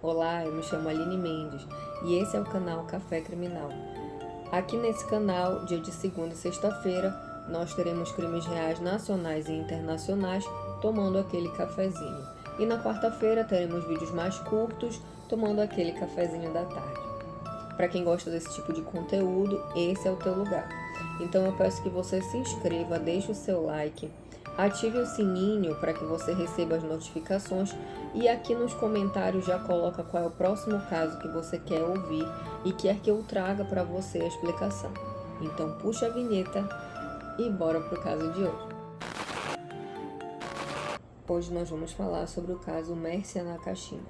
Olá, eu me chamo Aline Mendes e esse é o canal Café Criminal. Aqui nesse canal, dia de segunda e sexta-feira, nós teremos crimes reais nacionais e internacionais tomando aquele cafezinho. E na quarta-feira teremos vídeos mais curtos tomando aquele cafezinho da tarde. Para quem gosta desse tipo de conteúdo, esse é o teu lugar. Então eu peço que você se inscreva, deixe o seu like, ative o sininho para que você receba as notificações e aqui nos comentários já coloca qual é o próximo caso que você quer ouvir e quer que eu traga para você a explicação. Então puxa a vinheta e bora pro caso de hoje. Hoje nós vamos falar sobre o caso Mércia Nakashima.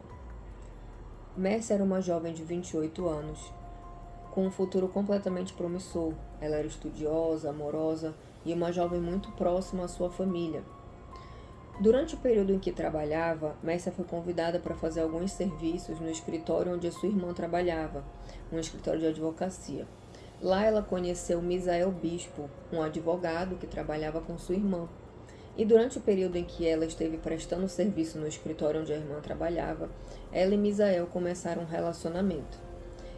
Mércia era uma jovem de 28 anos, com um futuro completamente promissor. Ela era estudiosa, amorosa e uma jovem muito próxima à sua família. Durante o período em que trabalhava, Mércia foi convidada para fazer alguns serviços no escritório onde a sua irmã trabalhava, um escritório de advocacia. Lá ela conheceu Misael Bispo, um advogado que trabalhava com sua irmã. E durante o período em que ela esteve prestando serviço no escritório onde a irmã trabalhava, ela e Misael começaram um relacionamento.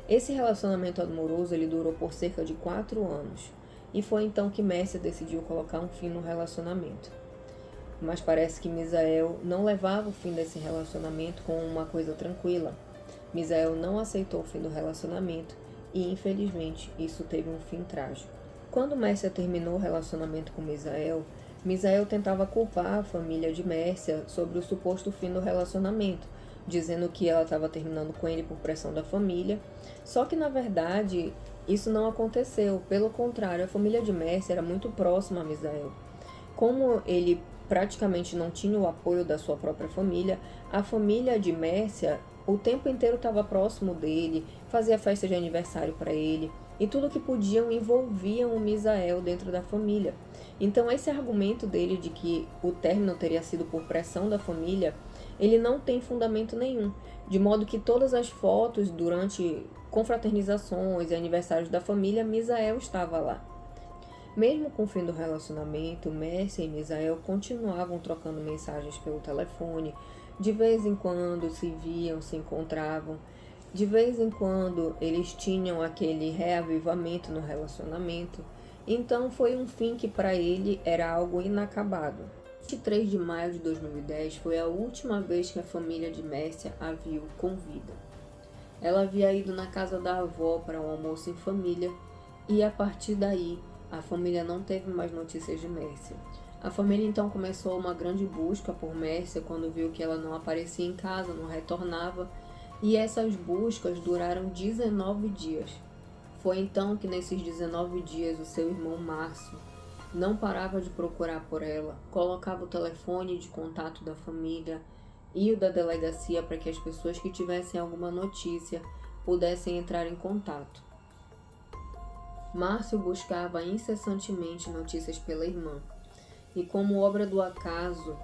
Esse relacionamento amoroso ele durou por cerca de 4 anos, e foi então que Mércia decidiu colocar um fim no relacionamento. Mas parece que Misael não levava o fim desse relacionamento como uma coisa tranquila. Misael não aceitou o fim do relacionamento e, infelizmente, isso teve um fim trágico. Quando Mércia terminou o relacionamento com Misael tentava culpar a família de Mércia sobre o suposto fim do relacionamento, dizendo que ela estava terminando com ele por pressão da família. Só que, na verdade, isso não aconteceu. Pelo contrário, a família de Mércia era muito próxima a Misael. Como ele praticamente não tinha o apoio da sua própria família, a família de Mércia o tempo inteiro estava próximo dele, fazia festa de aniversário para ele, e tudo que podiam envolviam o Misael dentro da família. Então esse argumento dele de que o término teria sido por pressão da família, ele não tem fundamento nenhum, de modo que todas as fotos durante confraternizações e aniversários da família, Misael estava lá. Mesmo com o fim do relacionamento, Mércia e Misael continuavam trocando mensagens pelo telefone, de vez em quando se viam, se encontravam. De vez em quando eles tinham aquele reavivamento no relacionamento, então foi um fim que para ele era algo inacabado. 23 de maio de 2010 foi a última vez que a família de Mércia a viu com vida. Ela havia ido na casa da avó para um almoço em família e a partir daí a família não teve mais notícias de Mércia. A família então começou uma grande busca por Mércia quando viu que ela não aparecia em casa, não retornava. E essas buscas duraram 19 dias. Foi então que nesses 19 dias o seu irmão Márcio não parava de procurar por ela, colocava o telefone de contato da família e o da delegacia para que as pessoas que tivessem alguma notícia pudessem entrar em contato. Márcio buscava incessantemente notícias pela irmã, e como obra do acaso,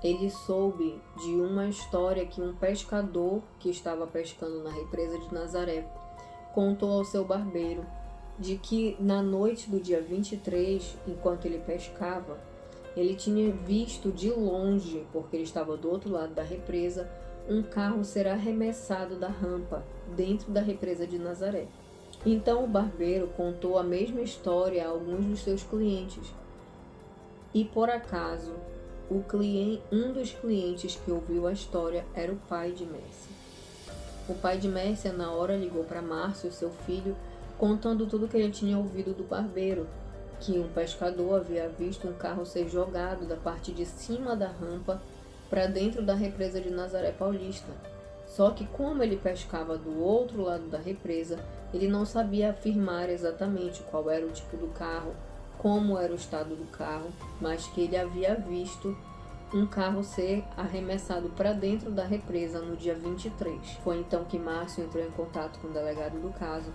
ele soube de uma história que um pescador que estava pescando na represa de Nazaré contou ao seu barbeiro, de que na noite do dia 23, enquanto ele pescava, ele tinha visto de longe, porque ele estava do outro lado da represa, um carro ser arremessado da rampa dentro da represa de Nazaré. Então o barbeiro contou a mesma história a alguns dos seus clientes, e por acaso um dos clientes que ouviu a história era o pai de Mércia. O pai de Mércia na hora ligou para Márcio, seu filho, contando tudo que ele tinha ouvido do barbeiro, que um pescador havia visto um carro ser jogado da parte de cima da rampa para dentro da represa de Nazaré Paulista. Só que como ele pescava do outro lado da represa, ele não sabia afirmar exatamente qual era o tipo do carro, como era o estado do carro, mas que ele havia visto um carro ser arremessado para dentro da represa no dia 23. Foi então que Márcio entrou em contato com o delegado do caso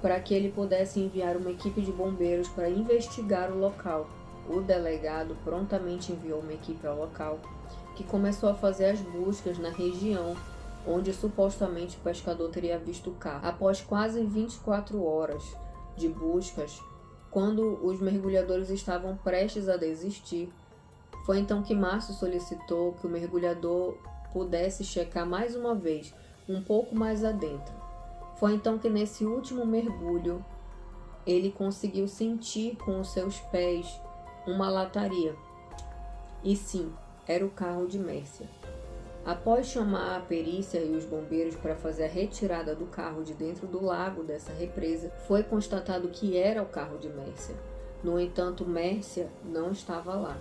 para que ele pudesse enviar uma equipe de bombeiros para investigar o local. O delegado prontamente enviou uma equipe ao local, que começou a fazer as buscas na região onde supostamente o pescador teria visto o carro. Após quase 24 horas de buscas, quando os mergulhadores estavam prestes a desistir, foi então que Márcio solicitou que o mergulhador pudesse checar mais uma vez um pouco mais adentro. Foi então que nesse último mergulho ele conseguiu sentir com os seus pés uma lataria. E sim, era o carro de Mércia. Após chamar a perícia e os bombeiros para fazer a retirada do carro de dentro do lago dessa represa, foi constatado que era o carro de Mércia. No entanto, Mércia não estava lá.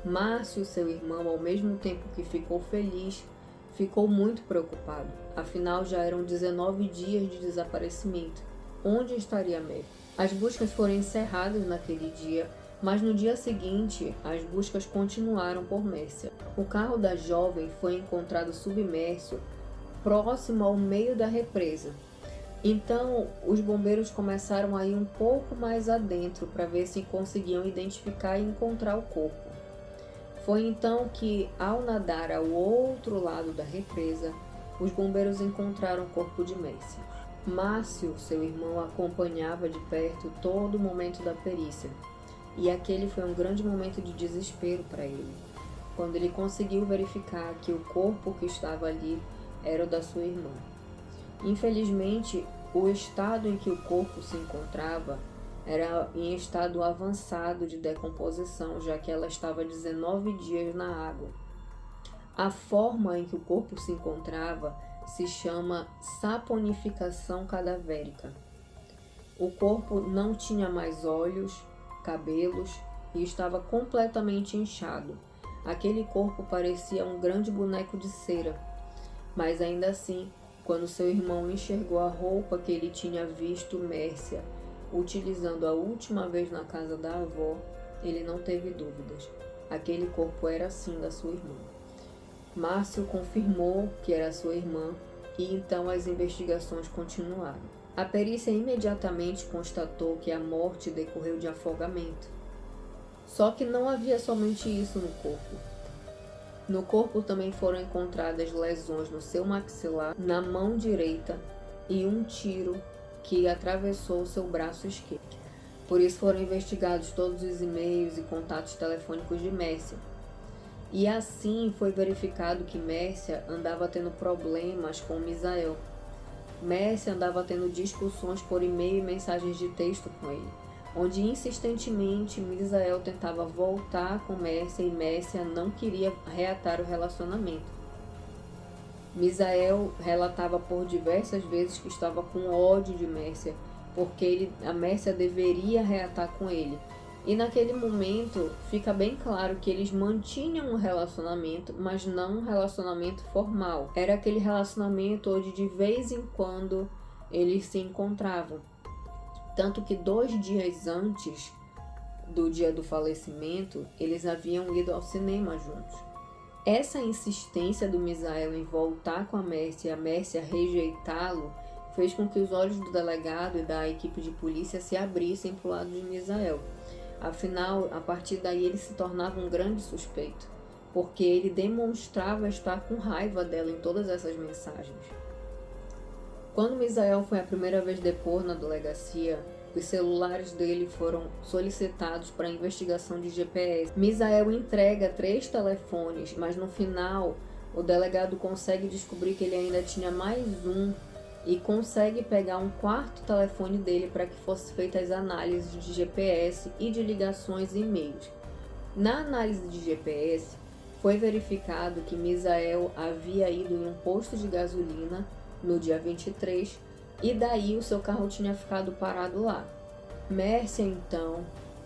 Márcio, seu irmão, ao mesmo tempo que ficou feliz, ficou muito preocupado. Afinal, já eram 19 dias de desaparecimento. Onde estaria Mércia? As buscas foram encerradas naquele dia, mas no dia seguinte, as buscas continuaram por Mércia. O carro da jovem foi encontrado submerso, próximo ao meio da represa. Então, os bombeiros começaram a ir um pouco mais adentro para ver se conseguiam identificar e encontrar o corpo. Foi então que, ao nadar ao outro lado da represa, os bombeiros encontraram o corpo de Mércia. Márcio, seu irmão, acompanhava de perto todo o momento da perícia. E aquele foi um grande momento de desespero para ele, quando ele conseguiu verificar que o corpo que estava ali era o da sua irmã. Infelizmente, o estado em que o corpo se encontrava era em estado avançado de decomposição, já que ela estava 19 dias na água. A forma em que o corpo se encontrava se chama saponificação cadavérica. O corpo não tinha mais olhos, cabelos e estava completamente inchado. Aquele corpo parecia um grande boneco de cera, mas ainda assim, quando seu irmão enxergou a roupa que ele tinha visto Mércia utilizando a última vez na casa da avó, ele não teve dúvidas. Aquele corpo era sim da sua irmã. Márcio confirmou que era sua irmã e então as investigações continuaram. A perícia imediatamente constatou que a morte decorreu de afogamento. Só que não havia somente isso no corpo. No corpo também foram encontradas lesões no seu maxilar, na mão direita e um tiro que atravessou seu braço esquerdo. Por isso foram investigados todos os e-mails e contatos telefônicos de Mércia. E assim foi verificado que Mércia andava tendo problemas com Misael. Mércia andava tendo discussões por e-mail e mensagens de texto com ele, onde insistentemente Misael tentava voltar com Mércia e Mércia não queria reatar o relacionamento. Misael relatava por diversas vezes que estava com ódio de Mércia, porque a Mércia deveria reatar com ele. E naquele momento fica bem claro que eles mantinham um relacionamento, mas não um relacionamento formal. Era aquele relacionamento onde de vez em quando eles se encontravam. Tanto que 2 dias antes do dia do falecimento, eles haviam ido ao cinema juntos. Essa insistência do Misael em voltar com a Mércia e a Mércia rejeitá-lo fez com que os olhos do delegado e da equipe de polícia se abrissem para o lado de Misael. Afinal, a partir daí ele se tornava um grande suspeito, porque ele demonstrava estar com raiva dela em todas essas mensagens. Quando Misael foi a primeira vez depor na delegacia, os celulares dele foram solicitados para a investigação de GPS. Misael entrega 3 telefones, mas no final o delegado consegue descobrir que ele ainda tinha mais um e consegue pegar um 4º telefone dele para que fosse feitas as análises de GPS e de ligações e e-mails. Na análise de GPS, foi verificado que Misael havia ido em um posto de gasolina no dia 23 e daí o seu carro tinha ficado parado lá. Mércia, então,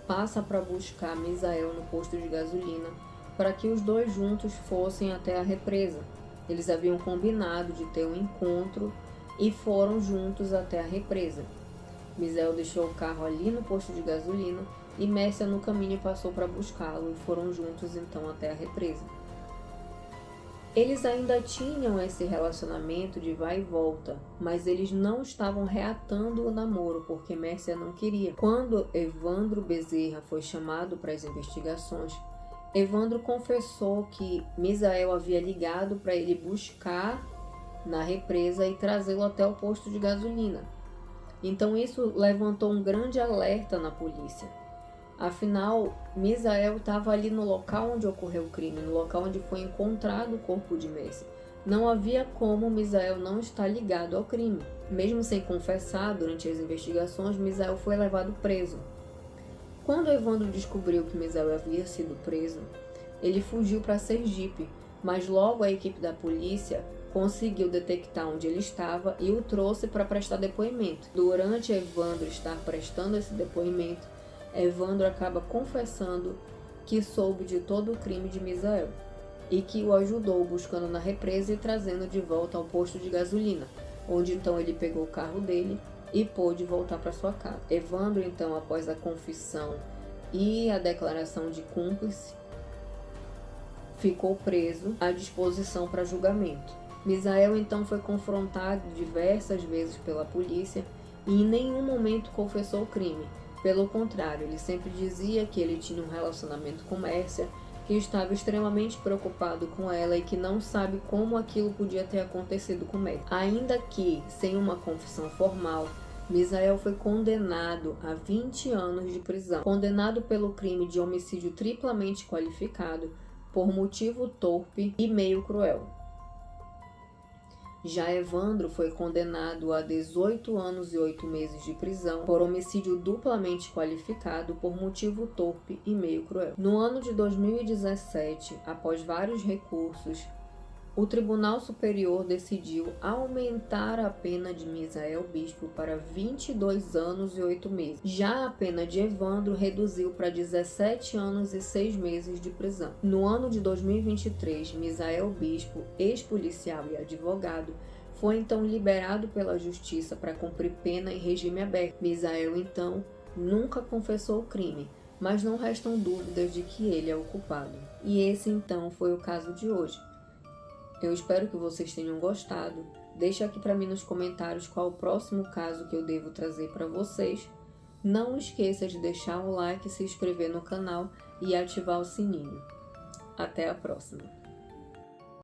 passa para buscar Misael no posto de gasolina para que os dois juntos fossem até a represa. Eles haviam combinado de ter um encontro e foram juntos até a represa. Misael deixou o carro ali no posto de gasolina e Mércia no caminho passou para buscá-lo e foram juntos então até a represa. Eles ainda tinham esse relacionamento de vai e volta, mas eles não estavam reatando o namoro porque Mércia não queria. Quando Evandro Bezerra foi chamado para as investigações, Evandro confessou que Misael havia ligado para ele buscar na represa e trazê-lo até o posto de gasolina. Então isso levantou um grande alerta na polícia. Afinal, Misael estava ali no local onde ocorreu o crime, no local onde foi encontrado o corpo de Mércia. Não havia como Misael não estar ligado ao crime. Mesmo sem confessar, durante as investigações, Misael foi levado preso. Quando Evandro descobriu que Misael havia sido preso, ele fugiu para Sergipe, mas logo a equipe da polícia conseguiu detectar onde ele estava e o trouxe para prestar depoimento. Durante Evandro estar prestando esse depoimento, Evandro acaba confessando que soube de todo o crime de Misael e que o ajudou buscando na represa e trazendo de volta ao posto de gasolina, onde então ele pegou o carro dele e pôde voltar para sua casa. Evandro, então, após a confissão e a declaração de cúmplice, ficou preso à disposição para julgamento. Misael, então, foi confrontado diversas vezes pela polícia e em nenhum momento confessou o crime. Pelo contrário, ele sempre dizia que ele tinha um relacionamento com Mércia, que estava extremamente preocupado com ela e que não sabe como aquilo podia ter acontecido com Mércia. Ainda que, sem uma confissão formal, Misael foi condenado a 20 anos de prisão, condenado pelo crime de homicídio triplamente qualificado por motivo torpe e meio cruel. Já Evandro foi condenado a 18 anos e 8 meses de prisão por homicídio duplamente qualificado por motivo torpe e meio cruel. No ano de 2017, após vários recursos, o Tribunal Superior decidiu aumentar a pena de Misael Bispo para 22 anos e 8 meses. Já a pena de Evandro reduziu para 17 anos e 6 meses de prisão. No ano de 2023, Misael Bispo, ex-policial e advogado, foi então liberado pela Justiça para cumprir pena em regime aberto. Misael, então, nunca confessou o crime, mas não restam dúvidas de que ele é o culpado. E esse, então, foi o caso de hoje. Eu espero que vocês tenham gostado. Deixa aqui para mim nos comentários qual o próximo caso que eu devo trazer para vocês. Não esqueça de deixar o like, se inscrever no canal e ativar o sininho. Até a próxima!